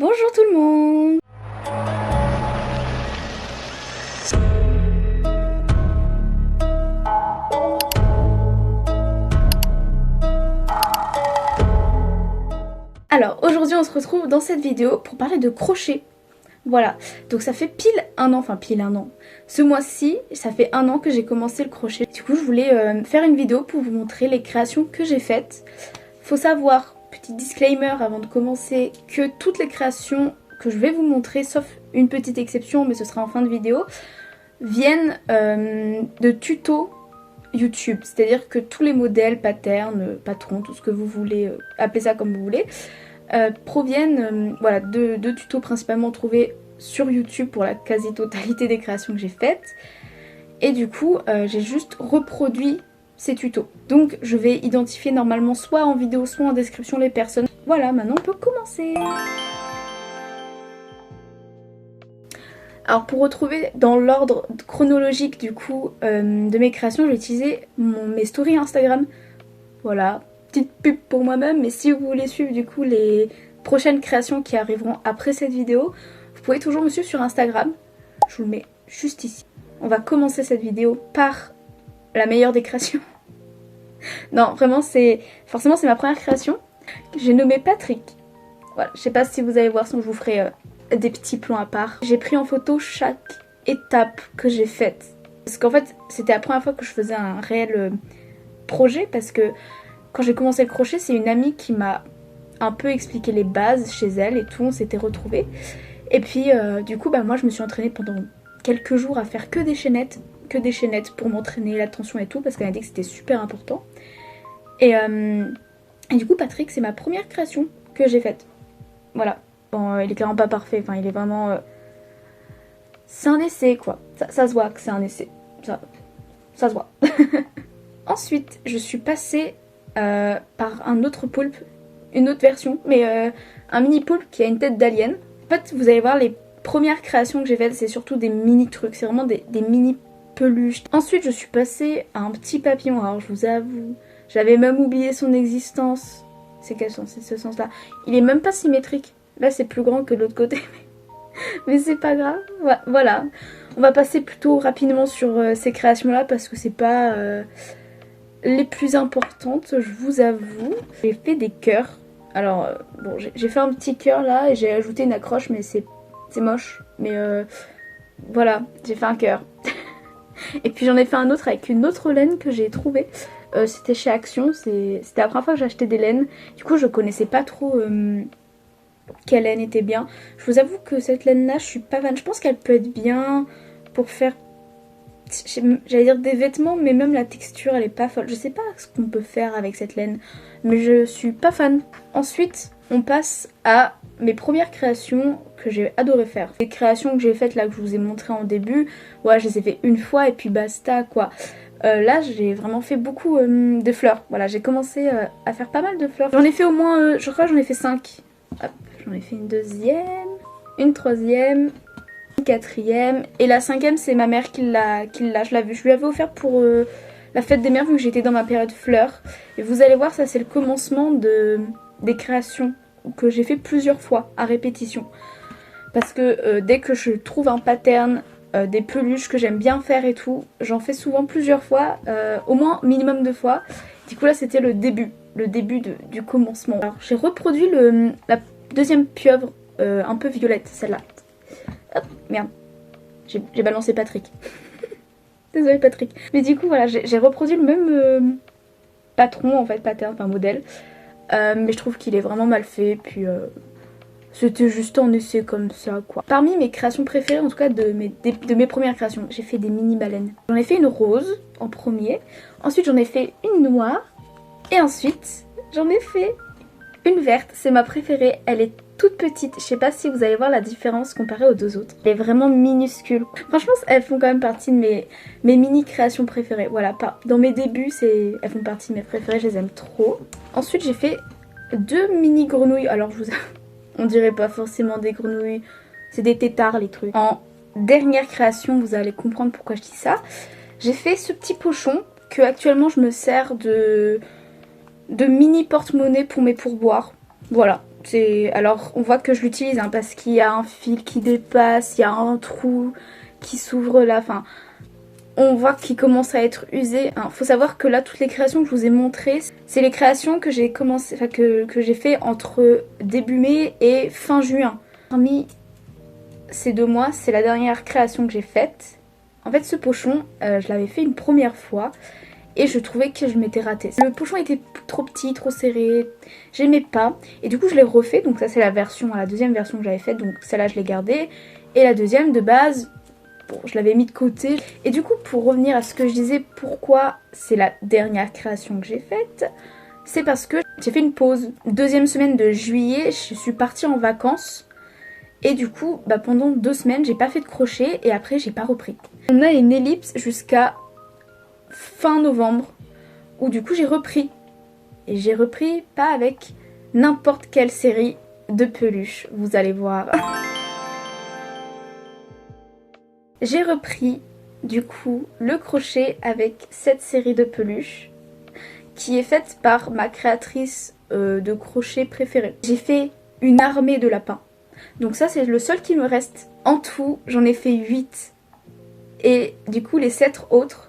Bonjour tout le monde. Alors aujourd'hui on se retrouve dans cette vidéo pour parler de crochet. Voilà, donc ça fait pile un an, enfin pile un an. Ce mois-ci, ça fait un an que j'ai commencé le crochet. Du coup je voulais faire une vidéo pour vous montrer les créations que j'ai faites. Faut savoir, petit disclaimer avant de commencer, que toutes les créations que je vais vous montrer, sauf une petite exception mais ce sera en fin de vidéo, viennent de tutos YouTube. C'est-à-dire que tous les modèles, patterns, patrons, tout ce que vous voulez, appelez ça comme vous voulez, proviennent voilà, de tutos principalement trouvés sur YouTube pour la quasi-totalité des créations que j'ai faites. Et du coup, j'ai juste reproduit ces tutos. Donc je vais identifier normalement soit en vidéo, soit en description les personnes. Voilà, maintenant on peut commencer. Alors pour retrouver dans l'ordre chronologique du coup de mes créations, j'ai utilisé mes stories Instagram. Voilà, petite pub pour moi-même, mais si vous voulez suivre du coup les prochaines créations qui arriveront après cette vidéo, vous pouvez toujours me suivre sur Instagram. Je vous le mets juste ici. On va commencer cette vidéo par la meilleure des créations. Non, vraiment forcément c'est ma première création. J'ai nommé Patrick. Voilà, je sais pas si vous allez voir, sinon je vous ferai des petits plans à part. J'ai pris en photo chaque étape que j'ai faite. Parce qu'en fait, c'était la première fois que je faisais un réel projet. Parce que quand j'ai commencé le crochet, c'est une amie qui m'a un peu expliqué les bases chez elle et tout. On s'était retrouvés. Et puis, du coup, moi je me suis entraînée pendant quelques jours à faire que des chaînettes. Que des chaînettes pour m'entraîner l'attention et tout. Parce qu'elle a dit que c'était super important. Et du coup, Patrick, c'est ma première création que j'ai faite. Voilà. Bon, il est clairement pas parfait, enfin il est vraiment... C'est un essai quoi, ça se voit que c'est un essai, ça se voit. Ensuite, je suis passée par un autre poulpe, une autre version, mais un mini poulpe qui a une tête d'alien. En fait, vous allez voir, les premières créations que j'ai faites, c'est surtout des mini trucs, c'est vraiment des mini peluches. Ensuite, je suis passée à un petit papillon, alors je vous avoue, j'avais même oublié son existence. C'est quel sens? C'est ce sens-là. Il est même pas symétrique. Là c'est plus grand que de l'autre côté, mais c'est pas grave. Voilà, on va passer plutôt rapidement sur ces créations là parce que c'est pas les plus importantes, je vous avoue. J'ai fait des cœurs. Alors bon, j'ai fait un petit cœur là et j'ai ajouté une accroche, mais c'est moche. Mais voilà, j'ai fait un cœur. Et puis j'en ai fait un autre avec une autre laine que j'ai trouvée. C'était chez Action, c'était la première fois que j'achetais des laines. Du coup je connaissais pas trop quelle laine était bien. Je vous avoue que cette laine là je suis pas fan. Je pense qu'elle peut être bien pour faire, j'allais dire des vêtements, mais même la texture elle est pas folle. Je sais pas ce qu'on peut faire avec cette laine, mais je suis pas fan. Ensuite on passe à mes premières créations que j'ai adoré faire. Les créations que j'ai faites là que je vous ai montré en début, ouais, je les ai fait une fois et puis basta quoi. Là j'ai vraiment fait beaucoup de fleurs. Voilà, j'ai commencé à faire pas mal de fleurs. J'en ai fait au moins, je crois que j'en ai fait 5. Hop, j'en ai fait une deuxième, une troisième, une quatrième. Et la cinquième c'est ma mère qui l'a. Je lui avais offert pour la fête des mères vu que j'étais dans ma période fleurs. Et vous allez voir, ça c'est le commencement des créations que j'ai fait plusieurs fois à répétition. Parce que dès que je trouve un pattern, des peluches que j'aime bien faire et tout, j'en fais souvent plusieurs fois, au moins minimum 2 fois. Du coup là c'était le début du commencement. Alors j'ai reproduit la deuxième pieuvre un peu violette, celle-là. Hop, merde, j'ai balancé Patrick. Désolée Patrick. Mais du coup voilà, j'ai reproduit le même patron en fait, pattern, enfin modèle. Mais je trouve qu'il est vraiment mal fait, puis... C'était juste un essai comme ça quoi. Parmi mes créations préférées, en tout cas de mes premières créations, j'ai fait des mini baleines. J'en ai fait une rose en premier, ensuite j'en ai fait une noire, et ensuite j'en ai fait une verte. C'est ma préférée, elle est toute petite. Je sais pas si vous allez voir la différence comparée aux deux autres. Elle est vraiment minuscule. Franchement elles font quand même partie de mes mini créations préférées. Voilà, dans mes débuts elles font partie de mes préférées, je les aime trop. Ensuite j'ai fait 2 mini grenouilles, alors je vous on dirait pas forcément des grenouilles, c'est des têtards les trucs. En dernière création, vous allez comprendre pourquoi je dis ça. J'ai fait ce petit pochon que actuellement je me sers de mini porte-monnaie pour mes pourboires. Voilà, Alors on voit que je l'utilise hein, parce qu'il y a un fil qui dépasse, il y a un trou qui s'ouvre là, enfin on voit qu'il commence à être usé. Alors, faut savoir que là toutes les créations que je vous ai montrées, c'est les créations que j'ai commencé, enfin que j'ai fait entre début mai et fin juin. Parmi ces 2 mois, c'est la dernière création que j'ai faite. En fait ce pochon, je l'avais fait une première fois. Et je trouvais que je m'étais ratée. Le pochon était trop petit, trop serré, j'aimais pas. Et du coup je l'ai refait, donc ça c'est la deuxième version que j'avais faite, donc celle-là je l'ai gardée. Et la deuxième de base, bon, je l'avais mis de côté. Et du coup pour revenir à ce que je disais, pourquoi c'est la dernière création que j'ai faite, c'est parce que j'ai fait une pause. Deuxième semaine de juillet, je suis partie en vacances. Et du coup, pendant 2 semaines, j'ai pas fait de crochet et après j'ai pas repris. On a une ellipse jusqu'à fin novembre où du coup j'ai repris. Et j'ai repris pas avec n'importe quelle série de peluches, vous allez voir. J'ai repris du coup le crochet avec cette série de peluches qui est faite par ma créatrice de crochet préférée. J'ai fait une armée de lapins. Donc ça c'est le seul qui me reste. En tout j'en ai fait 8. Et du coup les 7 autres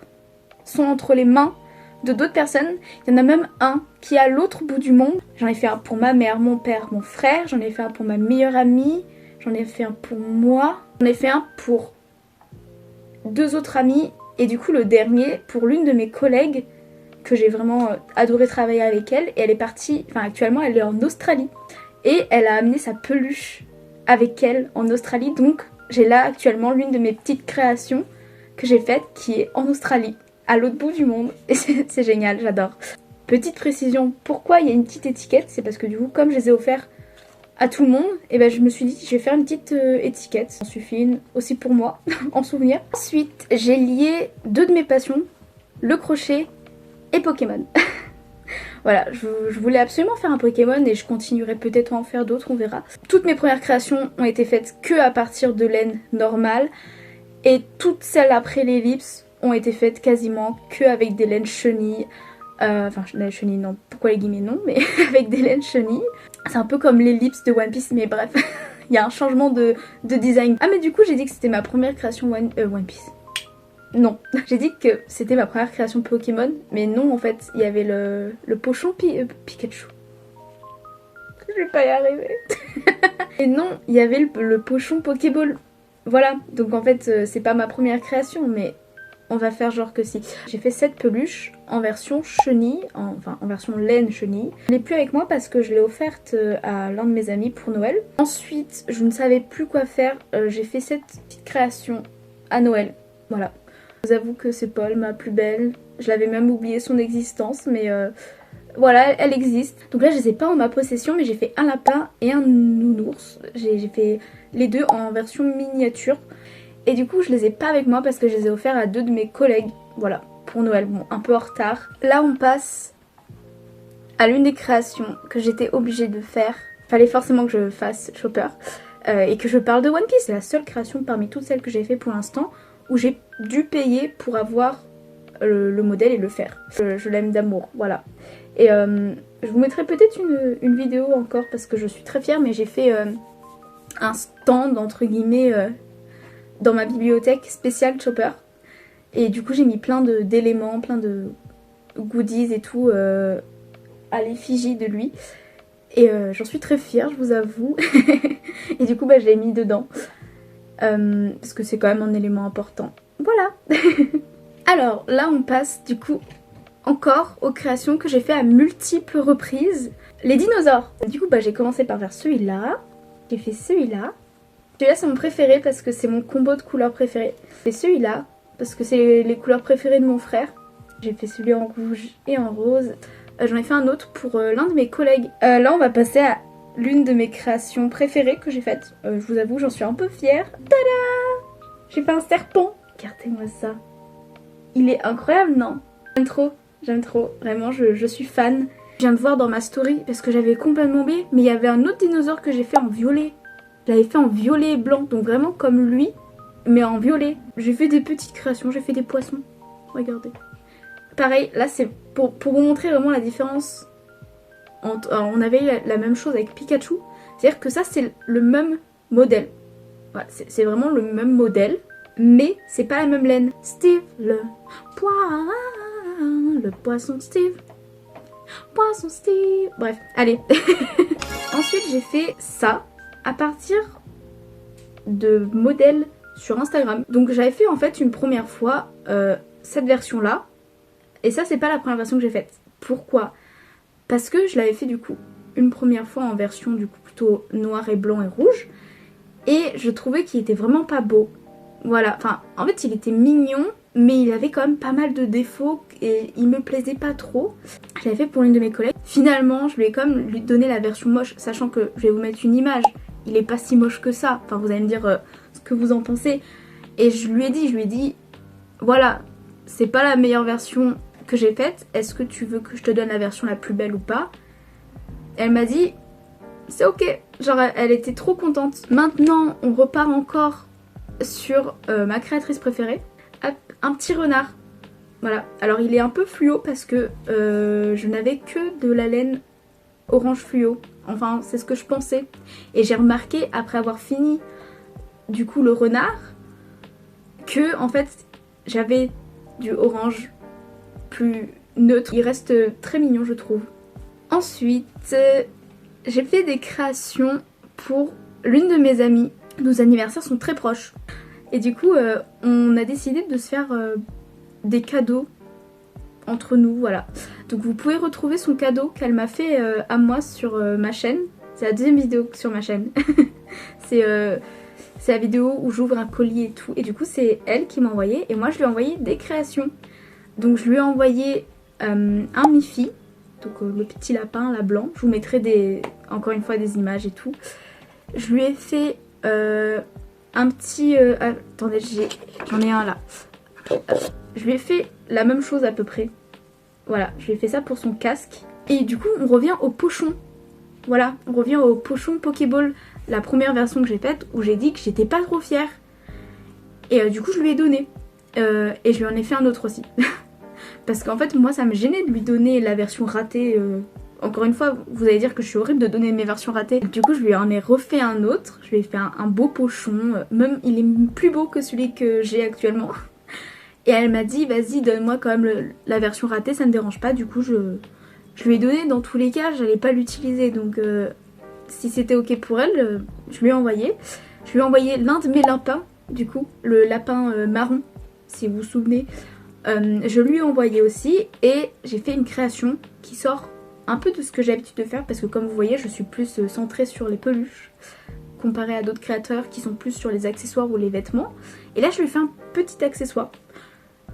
sont entre les mains de d'autres personnes. Il y en a même un qui est à l'autre bout du monde. J'en ai fait un pour ma mère, mon père, mon frère. J'en ai fait un pour ma meilleure amie. J'en ai fait un pour moi. J'en ai fait un pour 2 autres amis. Et du coup le dernier pour l'une de mes collègues que j'ai vraiment adoré travailler avec elle. Et elle est partie, enfin actuellement elle est en Australie. Et elle a amené sa peluche avec elle en Australie. Donc j'ai là actuellement l'une de mes petites créations que j'ai faites qui est en Australie, à l'autre bout du monde, et c'est génial, j'adore. Petite précision, pourquoi il y a une petite étiquette, c'est parce que du coup comme je les ai offerts à tout le monde, et je me suis dit je vais faire une petite étiquette, ça suffit une aussi pour moi, en souvenir. Ensuite j'ai lié 2 de mes passions, le crochet et Pokémon. Voilà, je voulais absolument faire un Pokémon et je continuerai peut-être à en faire d'autres, on verra. Toutes mes premières créations ont été faites que à partir de laine normale, et toutes celles après l'ellipse ont été faites quasiment que avec des laines chenilles. Enfin, laine chenille non, pourquoi les guillemets non, mais avec des laines chenilles. C'est un peu comme l'ellipse de One Piece, mais bref, il y a un changement de design. Ah mais du coup j'ai dit que c'était ma première création One Piece. Non, j'ai dit que c'était ma première création Pokémon, mais non en fait, il y avait le pochon Pikachu. Je vais pas y arriver. Et non, il y avait le pochon Pokéball. Voilà, donc en fait c'est pas ma première création, mais on va faire genre que si. J'ai fait cette peluche en version chenille, enfin en version laine chenille. Je l'ai plus avec moi parce que je l'ai offerte à l'un de mes amis pour Noël. Ensuite, je ne savais plus quoi faire, j'ai fait cette petite création à Noël, voilà. Je vous avoue que c'est pas ma plus belle, je l'avais même oublié son existence, mais voilà, elle existe. Donc là je les ai pas en ma possession, mais j'ai fait un lapin et un nounours. J'ai fait les deux en version miniature. Et du coup je les ai pas avec moi parce que je les ai offerts à 2 de mes collègues, voilà, pour Noël, bon un peu en retard. Là on passe à l'une des créations que j'étais obligée de faire. Fallait forcément que je fasse Chopper et que je parle de One Piece. C'est la seule création parmi toutes celles que j'ai fait pour l'instant où j'ai dû payer pour avoir le modèle et le faire. Je l'aime d'amour, voilà. Et je vous mettrai peut-être une vidéo encore parce que je suis très fière, mais j'ai fait un stand entre guillemets dans ma bibliothèque spéciale Chopper. Et du coup j'ai mis plein d'éléments, plein de goodies et tout à l'effigie de lui. Et j'en suis très fière, je vous avoue. Et du coup je l'ai mis dedans. Parce que c'est quand même un élément important. Voilà. Alors là on passe du coup encore aux créations que j'ai fait à multiples reprises. Les dinosaures. Du coup j'ai commencé par faire celui-là. J'ai fait celui-là. Celui-là c'est mon préféré parce que c'est mon combo de couleurs préférées. J'ai fait celui-là parce que c'est les couleurs préférées de mon frère. J'ai fait celui en rouge et en rose. J'en ai fait un autre pour l'un de mes collègues. Là on va passer à l'une de mes créations préférées que j'ai faites. Je vous avoue j'en suis un peu fière. Tada! J'ai fait un serpent. Regardez-moi ça. Il est incroyable, non? J'aime trop. Vraiment je suis fan. Je viens de voir dans ma story parce que j'avais complètement oublié. Mais il y avait un autre dinosaure que j'ai fait en violet. Je l'avais fait en violet et blanc. Donc vraiment comme lui. Mais en violet. J'ai fait des petites créations. J'ai fait des poissons. Regardez. Pareil, là c'est pour vous montrer vraiment la différence Alors, on avait la même chose avec Pikachu. C'est-à-dire que ça c'est le même modèle. Voilà, c'est vraiment le même modèle, mais c'est pas la même laine. Steve le poisson Steve. Poisson Steve. Bref, allez. Ensuite j'ai fait ça à partir de modèles sur Instagram. Donc j'avais fait en fait une première fois cette version là. Et ça c'est pas la première version que j'ai faite. Pourquoi? Parce que je l'avais fait du coup une première fois en version du coup plutôt noir et blanc et rouge. Et je trouvais qu'il était vraiment pas beau. Voilà, enfin en fait il était mignon, mais il avait quand même pas mal de défauts et il me plaisait pas trop. Je l'avais fait pour une de mes collègues. Finalement je lui ai quand même lui donné la version moche, sachant que je vais vous mettre une image. Il est pas si moche que ça. Enfin vous allez me dire ce que vous en pensez. Et je lui ai dit, voilà, c'est pas la meilleure version que j'ai faite. Est-ce que tu veux que je te donne la version la plus belle ou pas? Elle m'a dit, c'est ok. Genre elle était trop contente. Maintenant on repart encore sur ma créatrice préférée. Hop, un petit renard. Voilà. Alors il est un peu fluo parce que je n'avais que de la laine orange fluo. Enfin c'est ce que je pensais. Et j'ai remarqué après avoir fini du coup le renard que en fait j'avais du orange plus neutre. Il reste très mignon je trouve. Ensuite j'ai fait des créations pour l'une de mes amies. Nos anniversaires sont très proches. Et du coup on a décidé de se faire des cadeaux entre nous, voilà. Donc vous pouvez retrouver son cadeau qu'elle m'a fait à moi sur ma chaîne. C'est la deuxième vidéo sur ma chaîne. C'est la vidéo où j'ouvre un colis et tout. Et du coup c'est elle qui m'a envoyé et moi je lui ai envoyé des créations. Donc je lui ai envoyé un Miffy. Donc le petit lapin là blanc. Je vous mettrai encore une fois des images et tout. Je lui ai fait un petit... attendez, j'en ai un là. Je lui ai fait la même chose à peu près. Voilà, je lui ai fait ça pour son casque. Et du coup, on revient au pochon. Voilà, on revient au pochon Pokéball, la première version que j'ai faite, où j'ai dit que j'étais pas trop fière. Et du coup, je lui ai donné. Et je lui en ai fait un autre aussi. Parce qu'en fait, moi, ça me gênait de lui donner la version ratée. Encore une fois, vous allez dire que je suis horrible de donner mes versions ratées. Du coup, je lui en ai refait un autre. Je lui ai fait un beau pochon. Même, il est plus beau que celui que j'ai actuellement. Et elle m'a dit, vas-y, donne-moi quand même la version ratée, ça ne me dérange pas. Du coup, je lui ai donné. Dans tous les cas, j'allais pas l'utiliser. Donc, si c'était ok pour elle, je lui ai envoyé. Je lui ai envoyé l'un de mes lapins, du coup, le lapin marron, si vous vous souvenez. Je lui ai envoyé aussi. Et j'ai fait une création qui sort un peu de ce que j'ai l'habitude de faire. Parce que comme vous voyez, je suis plus centrée sur les peluches. Comparé à d'autres créateurs qui sont plus sur les accessoires ou les vêtements. Et là, je lui ai fait un petit accessoire.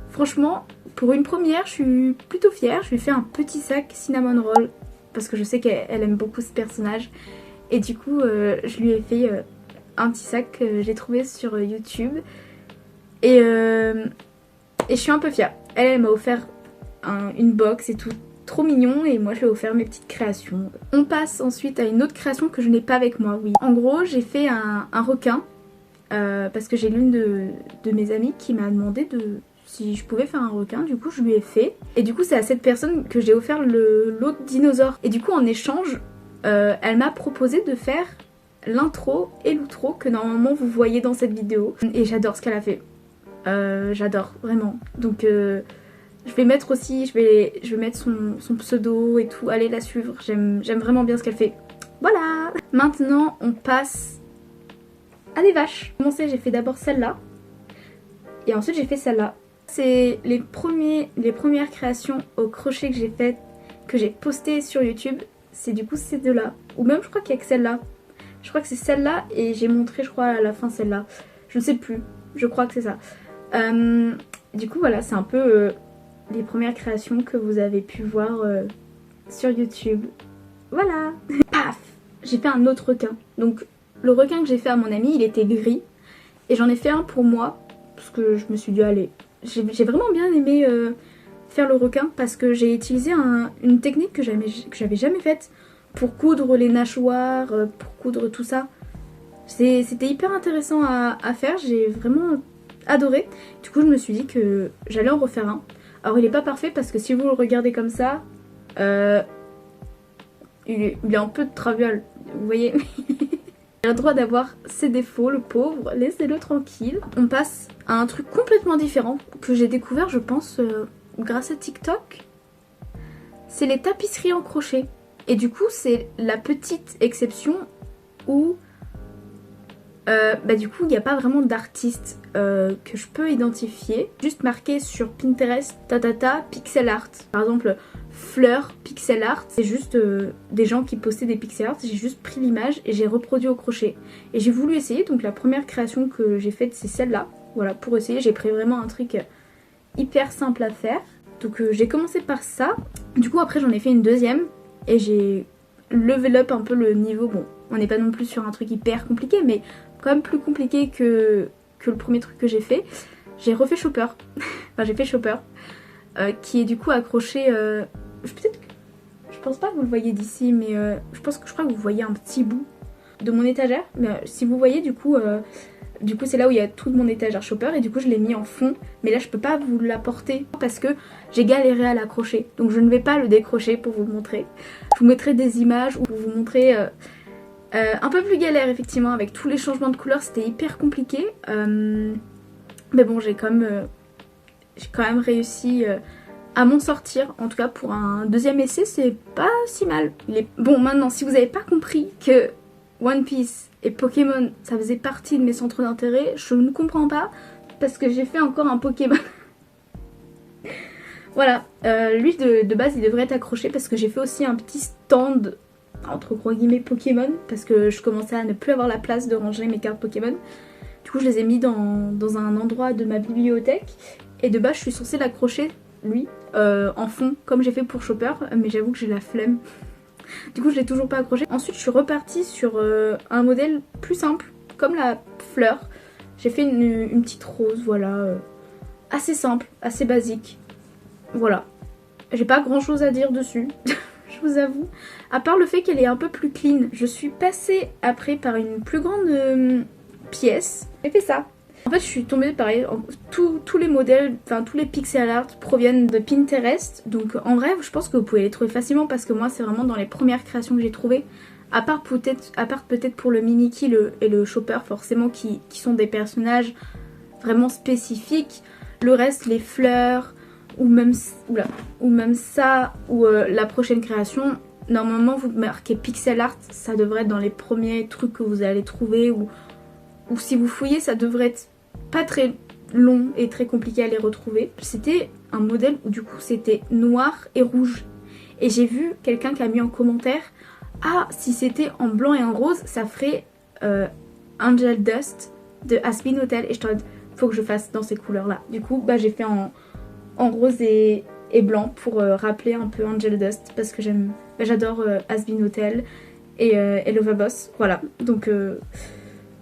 Franchement, pour une première, je suis plutôt fière. Je lui ai fait un petit sac cinnamon roll parce que je sais qu'elle aime beaucoup ce personnage. Et du coup, je lui ai fait un petit sac que j'ai trouvé sur YouTube. Et je suis un peu fière. Elle m'a offert une box et tout. Trop mignon. Et moi, je lui ai offert mes petites créations. On passe ensuite à une autre création que je n'ai pas avec moi, oui. En gros, j'ai fait un requin. Parce que j'ai l'une de mes amies qui m'a demandé si je pouvais faire un requin, du coup je lui ai fait. Et du coup c'est à cette personne que j'ai offert l'autre dinosaure. Et du coup en échange, elle m'a proposé de faire l'intro et l'outro que normalement vous voyez dans cette vidéo. Et j'adore ce qu'elle a fait. J'adore, vraiment. Donc je vais mettre aussi, je vais mettre son pseudo et tout. Allez la suivre, j'aime vraiment bien ce qu'elle fait. Voilà. Maintenant on passe à des vaches. Pour commencer, j'ai fait d'abord celle-là. Et ensuite j'ai fait celle-là. C'est les premières créations au crochet que j'ai faites, que j'ai postées sur YouTube. C'est du coup ces deux-là. Ou même je crois qu'il y a que celle-là. Je crois que c'est celle-là et j'ai montré je crois à la fin celle-là. Je ne sais plus. Je crois que c'est ça. Du coup voilà, c'est un peu les premières créations que vous avez pu voir sur YouTube. Voilà. Paf. J'ai fait un autre requin. Donc le requin que j'ai fait à mon ami, il était gris. Et j'en ai fait un pour moi. Parce que je me suis dit, allez, j'ai vraiment bien aimé faire le requin. Parce que j'ai utilisé une technique que j'avais jamais faite. Pour coudre les nageoires, pour coudre tout ça. C'était hyper intéressant à faire. J'ai vraiment adoré. Du coup, je me suis dit que j'allais en refaire un. Alors, il est pas parfait parce que si vous le regardez comme ça... il est un peu de traviole, vous voyez. Il a le droit d'avoir ses défauts, le pauvre, laissez-le tranquille. On passe à un truc complètement différent que j'ai découvert, je pense, grâce à TikTok. C'est les tapisseries en crochet. Et du coup, c'est la petite exception où du coup, il n'y a pas vraiment d'artiste que je peux identifier. Juste marqué sur Pinterest, pixel art. Par exemple, fleur, pixel art. C'est juste des gens qui postaient des pixel art. J'ai juste pris l'image et j'ai reproduit au crochet. Et j'ai voulu essayer. Donc la première création que j'ai faite, c'est celle-là. Voilà, pour essayer, j'ai pris vraiment un truc hyper simple à faire. Donc j'ai commencé par ça. Du coup, après, j'en ai fait une deuxième. Et j'ai level up un peu le niveau. Bon, on n'est pas non plus sur un truc hyper compliqué, mais quand même plus compliqué que le premier truc que j'ai fait. J'ai refait Chopper. Enfin, j'ai fait Chopper. Qui est du coup accroché... Je pense pas que vous le voyez d'ici, mais je crois que vous voyez un petit bout de mon étagère. Mais si vous voyez, du coup c'est là où il y a toute mon étagère Chopper. Et du coup, je l'ai mis en fond. Mais là, je peux pas vous l'apporter parce que j'ai galéré à l'accrocher. Donc, je ne vais pas le décrocher pour vous le montrer. Je vous mettrai des images pour vous montrer... un peu plus galère effectivement avec tous les changements de couleurs, c'était hyper compliqué. Mais bon, j'ai quand même réussi à m'en sortir. En tout cas pour un deuxième essai, c'est pas si mal. Bon, maintenant, si vous n'avez pas compris que One Piece et Pokémon, ça faisait partie de mes centres d'intérêt, je ne comprends pas parce que j'ai fait encore un Pokémon. Voilà, lui de base il devrait être accroché parce que j'ai fait aussi un petit stand entre gros guillemets Pokémon parce que je commençais à ne plus avoir la place de ranger mes cartes Pokémon. Du coup je les ai mis dans un endroit de ma bibliothèque et de base je suis censée l'accrocher lui en fond comme j'ai fait pour Chopper, mais j'avoue que j'ai la flemme. Du coup je l'ai toujours pas accroché. Ensuite je suis repartie sur un modèle plus simple comme la fleur. J'ai fait une petite rose, voilà, assez simple, assez basique. Voilà, j'ai pas grand chose à dire dessus. Je vous avoue, à part le fait qu'elle est un peu plus clean. Je suis passée après par une plus grande pièce. J'ai fait ça. En fait, je suis tombée pareil. Tous les modèles, enfin tous les pixel art proviennent de Pinterest. Donc en vrai, je pense que vous pouvez les trouver facilement parce que moi, c'est vraiment dans les premières créations que j'ai trouvées. À part peut-être pour le Mimiki et le Chopper, forcément, qui sont des personnages vraiment spécifiques. Le reste, les fleurs... ou même ça, ou la prochaine création, normalement vous marquez pixel art, ça devrait être dans les premiers trucs que vous allez trouver, ou si vous fouillez, ça devrait être pas très long et très compliqué à les retrouver. C'était un modèle où du coup c'était noir et rouge, et j'ai vu quelqu'un qui a mis en commentaire « Ah, si c'était en blanc et en rose, ça ferait Angel Dust de Aspen Hotel », et je t'en dis « Faut que je fasse dans ces couleurs là ». Du coup, bah j'ai fait en rose et blanc pour rappeler un peu Angel Dust parce que j'adore Aspen Hotel et Lovaboss. Voilà, donc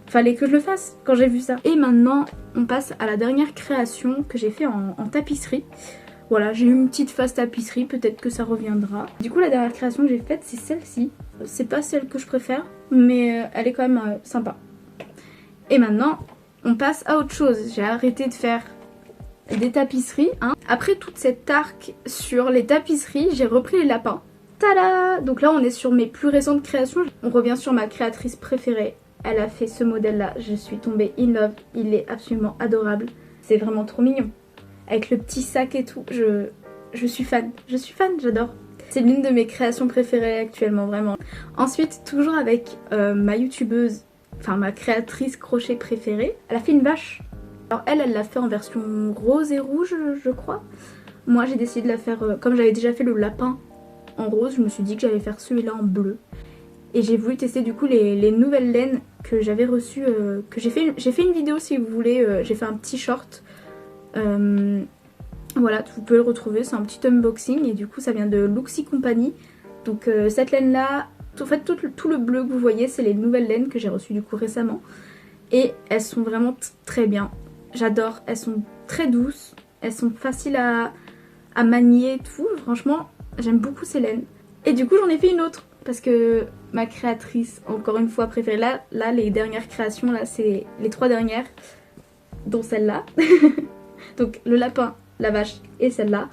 fallait que je le fasse quand j'ai vu ça. Et maintenant, on passe à la dernière création que j'ai fait en tapisserie. Voilà, j'ai eu une petite phase tapisserie, peut-être que ça reviendra. Du coup, la dernière création que j'ai faite, c'est celle-ci. C'est pas celle que je préfère, mais elle est quand même sympa. Et maintenant, on passe à autre chose. J'ai arrêté de faire des tapisseries, hein. Après toute cette arc sur les tapisseries, j'ai repris les lapins. Tada! Donc là on est sur mes plus récentes créations. On revient sur ma créatrice préférée. Elle a fait ce modèle là, je suis tombée in love. Il est absolument adorable. C'est vraiment trop mignon. Avec le petit sac et tout, je suis fan. Je suis fan, j'adore. C'est l'une de mes créations préférées actuellement, vraiment. Ensuite, toujours avec ma youtubeuse, enfin ma créatrice crochet préférée, elle a fait une vache. Alors elle l'a fait en version rose et rouge, je crois. Moi j'ai décidé de la faire, comme j'avais déjà fait le lapin en rose, je me suis dit que j'allais faire celui-là en bleu. Et j'ai voulu tester du coup les nouvelles laines que j'avais reçues, que j'ai fait une vidéo si vous voulez, j'ai fait un petit short. Voilà, vous pouvez le retrouver, c'est un petit unboxing et du coup ça vient de Luxi Company. Donc cette laine là, en fait tout le bleu que vous voyez c'est les nouvelles laines que j'ai reçues du coup récemment. Et elles sont vraiment très bien. J'adore, elles sont très douces, elles sont faciles à manier et tout. Franchement, j'aime beaucoup ces laines. Et du coup, j'en ai fait une autre parce que ma créatrice, encore une fois préférée, là les dernières créations, là c'est les 3 dernières, dont celle-là. Donc le lapin, la vache et celle-là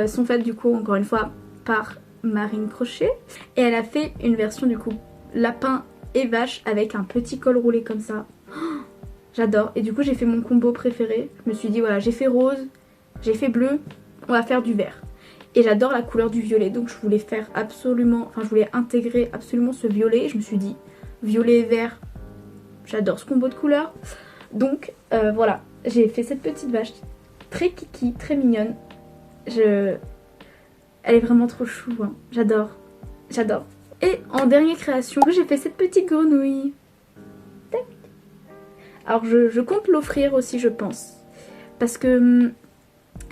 sont faites du coup, encore une fois, par Marine Crochet. Et elle a fait une version du coup lapin et vache avec un petit col roulé comme ça. Oh, j'adore. Et du coup j'ai fait mon combo préféré. Je me suis dit voilà, j'ai fait rose, j'ai fait bleu, on va faire du vert. Et j'adore la couleur du violet, donc je voulais faire absolument, enfin je voulais intégrer absolument ce violet. Et je me suis dit violet et vert, j'adore ce combo de couleurs. Donc voilà, j'ai fait cette petite vache très kiki, très mignonne. Elle est vraiment trop chou, hein. J'adore, j'adore. Et en dernière création, j'ai fait cette petite grenouille. Tac. Alors je compte l'offrir aussi, je pense. Parce que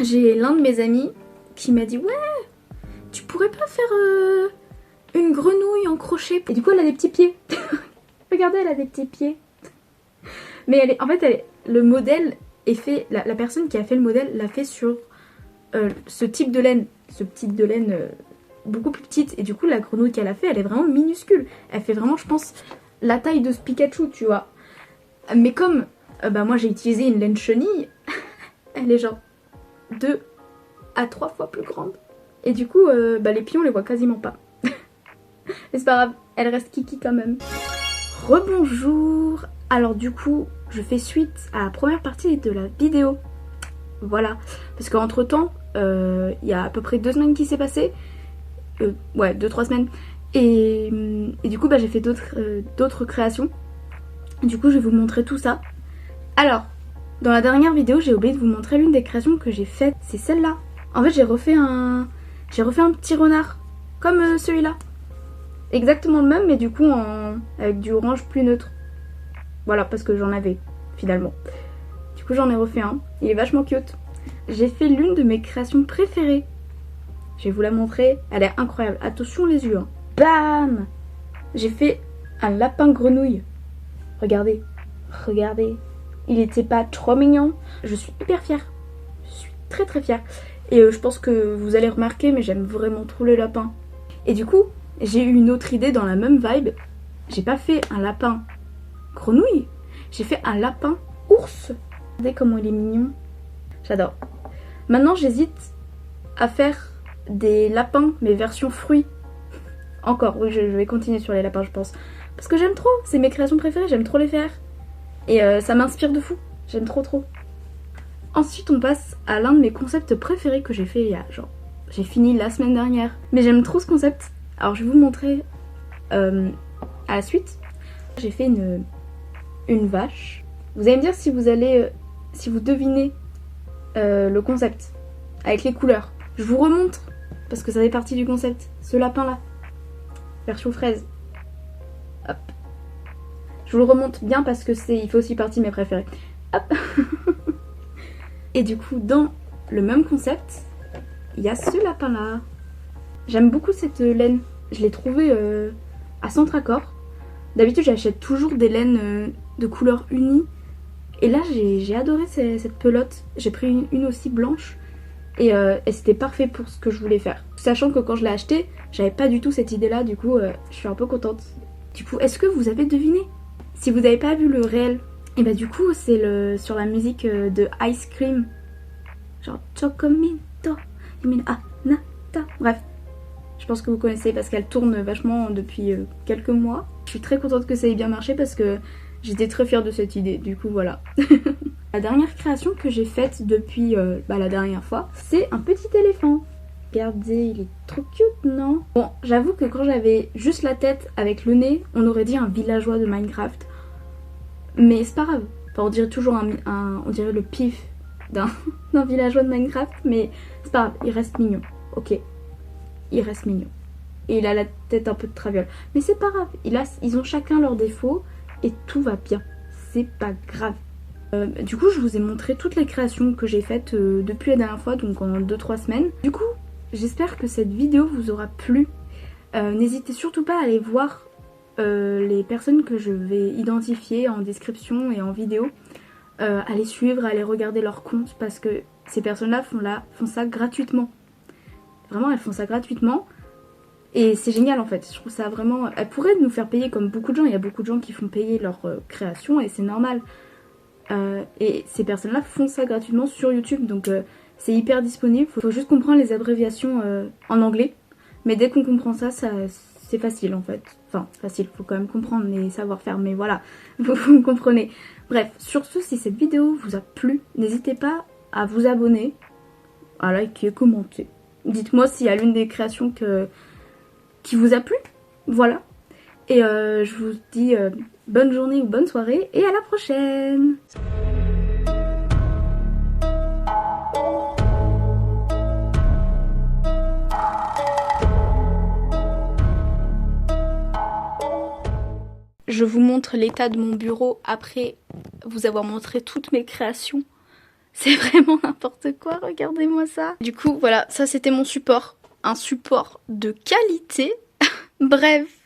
j'ai l'un de mes amis qui m'a dit ouais, tu pourrais pas faire une grenouille en crochet. Et du coup elle a des petits pieds. Regardez, elle a des petits pieds. Mais le modèle est fait, la personne qui a fait le modèle l'a fait sur ce type de laine. Ce type de laine beaucoup plus petite. Et du coup la grenouille qu'elle a fait, elle est vraiment minuscule. Elle fait vraiment, je pense, la taille de ce Pikachu, tu vois. Mais comme moi j'ai utilisé une laine chenille, elle est genre 2 à 3 fois plus grande. Et du coup les pieds on les voit quasiment pas. Mais c'est pas grave, elle reste kiki quand même. Rebonjour. Alors du coup je fais suite à la première partie de la vidéo. Voilà, parce qu'entre temps il y a à peu près 2 semaines qui s'est passé. Ouais, 2-3 semaines. Et du coup j'ai fait d'autres créations. Du coup je vais vous montrer tout ça. Alors, dans la dernière vidéo j'ai oublié de vous montrer l'une des créations que j'ai faites. C'est celle-là. En fait j'ai refait un petit renard. Comme celui-là. Exactement le même mais du coup avec du orange plus neutre. Voilà, parce que j'en avais finalement. Du coup j'en ai refait un. Il est vachement cute. J'ai fait l'une de mes créations préférées. Je vais vous la montrer. Elle est incroyable. Attention les yeux. Hein. Bam! J'ai fait un lapin grenouille. Regardez. Regardez. Il était pas trop mignon. Je suis hyper fière. Je suis très très fière. Et je pense que vous allez remarquer, mais j'aime vraiment trop les lapins. Et du coup, j'ai eu une autre idée dans la même vibe. J'ai pas fait un lapin grenouille. J'ai fait un lapin ours. Regardez comment il est mignon. J'adore. Maintenant, j'hésite à faire des lapins, mais version fruits. Encore, oui, je vais continuer sur les lapins, je pense. Parce que j'aime trop. C'est mes créations préférées, j'aime trop les faire. Et ça m'inspire de fou. J'aime trop trop. Ensuite, on passe à l'un de mes concepts préférés que j'ai fait il y a genre... J'ai fini la semaine dernière. Mais j'aime trop ce concept. Alors, je vais vous montrer à la suite. J'ai fait une vache. Vous allez me dire si vous allez... si vous devinez le concept. Avec les couleurs. Je vous remontre. Parce que ça fait partie du concept. Ce lapin-là. Version fraise. Hop. Je vous le remonte bien parce que il fait aussi partie de mes préférés. Hop. Et du coup, dans le même concept, il y a ce lapin-là. J'aime beaucoup cette laine. Je l'ai trouvée à Centracor. D'habitude, j'achète toujours des laines de couleur unie. Et là, j'ai adoré cette pelote. J'ai pris une aussi blanche. Et c'était parfait pour ce que je voulais faire. Sachant que quand je l'ai acheté, j'avais pas du tout cette idée-là. Du coup, je suis un peu contente. Du coup, est-ce que vous avez deviné? Si vous n'avez pas vu le réel, et bah du coup, c'est sur la musique de Ice Cream. Genre Chocomito, Nata. Bref, je pense que vous connaissez parce qu'elle tourne vachement depuis quelques mois. Je suis très contente que ça ait bien marché parce que j'étais très fière de cette idée. Du coup, voilà. La dernière création que j'ai faite depuis la dernière fois, c'est un petit éléphant. Regardez, il est trop cute, non? Bon, j'avoue que quand j'avais juste la tête avec le nez, on aurait dit un villageois de Minecraft. Mais c'est pas grave. Enfin, on dirait toujours on dirait le pif d'un villageois de Minecraft, mais c'est pas grave, il reste mignon. Ok, il reste mignon. Et il a la tête un peu de traviole. Mais c'est pas grave, ils ont chacun leurs défauts et tout va bien. C'est pas grave. Du coup, je vous ai montré toutes les créations que j'ai faites depuis la dernière fois, donc en 2-3 semaines. Du coup, j'espère que cette vidéo vous aura plu. N'hésitez surtout pas à aller voir les personnes que je vais identifier en description et en vidéo. À les suivre, à les regarder leur compte parce que ces personnes-là font ça gratuitement. Vraiment, elles font ça gratuitement. Et c'est génial en fait. Je trouve ça vraiment... Elles pourraient nous faire payer comme beaucoup de gens. Il y a beaucoup de gens qui font payer leur création et c'est normal. Et ces personnes-là font ça gratuitement sur YouTube. Donc c'est hyper disponible. Il faut juste comprendre les abréviations en anglais. Mais dès qu'on comprend ça, c'est facile en fait. Enfin, facile, faut quand même comprendre et savoir faire, mais voilà, vous comprenez. Bref, sur ce, si cette vidéo vous a plu, n'hésitez pas à vous abonner, à liker, commenter. Dites-moi s'il y a l'une des créations qui vous a plu, voilà. Et je vous dis bonne journée ou bonne soirée et à la prochaine. Je vous montre l'état de mon bureau après vous avoir montré toutes mes créations. C'est vraiment n'importe quoi, regardez-moi ça. Du coup, voilà, ça c'était mon support. Un support de qualité. Bref.